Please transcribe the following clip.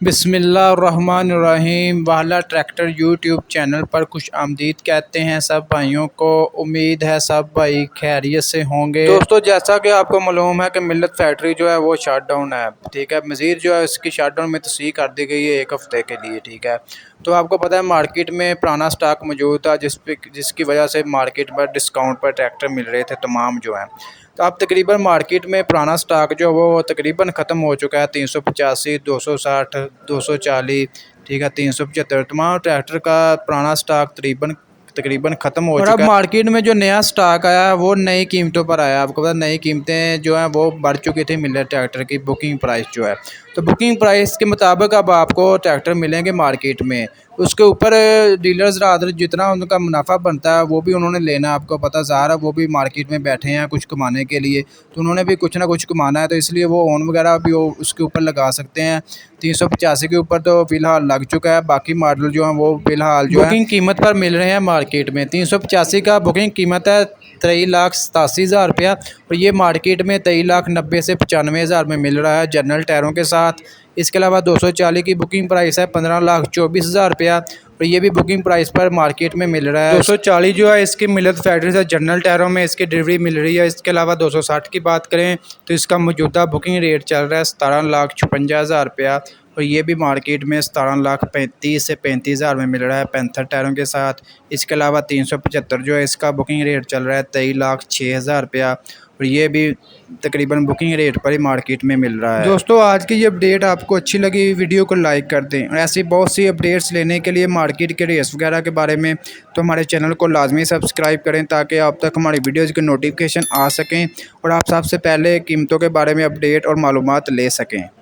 बिस्मिल्लाहिर्रहमानिर्रहीम। वाला tractor YouTube channel पर खुश आमदीद कहते हैं सब भाइयों को। उम्मीद है सब भाई खैरियत से होंगे। दोस्तों, जैसा कि आपको मालूम है कि मिल्लत फैक्ट्री जो है वो शट डाउन है, ठीक है। मज़ीद जो है इसकी शट डाउन में तस्दीक कर दी गई है 1 हफ़्ते के लिए, ठीक है। तो आपको पता है मार्केट में पुराना स्टॉक मौजूद था जिसकी वजह से मार्केट पर डिस्काउंट पर ट्रैक्टर मिल रहे थे तमाम जो हैं। तो अब तकरीबन मार्केट में पुराना स्टॉक जो है वो तकरीबन ख़त्म हो चुका है। 385, 260, 240, ठीक है, 375 तमाम ट्रैक्टर का पुराना स्टॉक तकरीबन तकरीबन ख़त्म हो चुका है। अब मार्केट में जो नया स्टॉक आया है वो नई कीमतों पर आया है। आपको पता नई कीमतें जो हैं वो बढ़ चुकी थी मिलर ट्रैक्टर की बुकिंग प्राइस जो है। तो बुकिंग प्राइस के मुताबिक अब आपको ट्रैक्टर मिलेंगे मार्केट में। उसके ऊपर डीलर्स रादर जितना उनका मुनाफा बनता है वो भी उन्होंने लेना। आपको पता ज़ाहिर है वो भी मार्केट में बैठे हैं कुछ कमाने के लिए, तो उन्होंने भी कुछ ना कुछ कमाना है। तो इसलिए वो ओन वगैरह भी उसके ऊपर लगा सकते हैं। 385 के ऊपर तो फ़िलहाल लग चुका है। बाकी मॉडल जो हैं वो फ़िलहाल जो बुकिंग कीमत पर मिल रहे हैं मार्केट में। 385 का बुकिंग कीमत है 23,87,000 रुपया, और ये मार्केट में 23,90,000 से 95,000 में मिल रहा है जनरल टायरों के साथ। इसके अलावा 240 की बुकिंग प्राइस है 15,24,000 रुपया, और ये भी बुकिंग प्राइस पर मार्केट में मिल रहा है। 240 जो है इसकी मिलत फैक्ट्री से जनरल टायरों में इसकी डिलीवरी मिल रही है। इसके अलावा 260 की बात करें तो इसका मौजूदा बुकिंग रेट चल रहा है 17,56,000 रुपया, और ये भी मार्केट में 17,35,000 से 35,000 में मिल रहा है पैंथर टायरों के साथ। इसके अलावा 375 जो है इसका बुकिंग रेट चल रहा है 23,06,000 रुपया, और ये भी तकरीबन बुकिंग रेट पर ही मार्केट में मिल रहा है। दोस्तों, आज की ये अपडेट आपको अच्छी लगी वीडियो को लाइक कर दें, और ऐसी बहुत सी अपडेट्स लेने के लिए मार्केट के रेस वगैरह के बारे में तो हमारे चैनल को लाजमी सब्सक्राइब करें ताकि आप तक हमारी वीडियोज़ की नोटिफिकेशन आ सकें और आप सबसे पहले कीमतों के बारे में अपडेट और मालूमात ले सकें।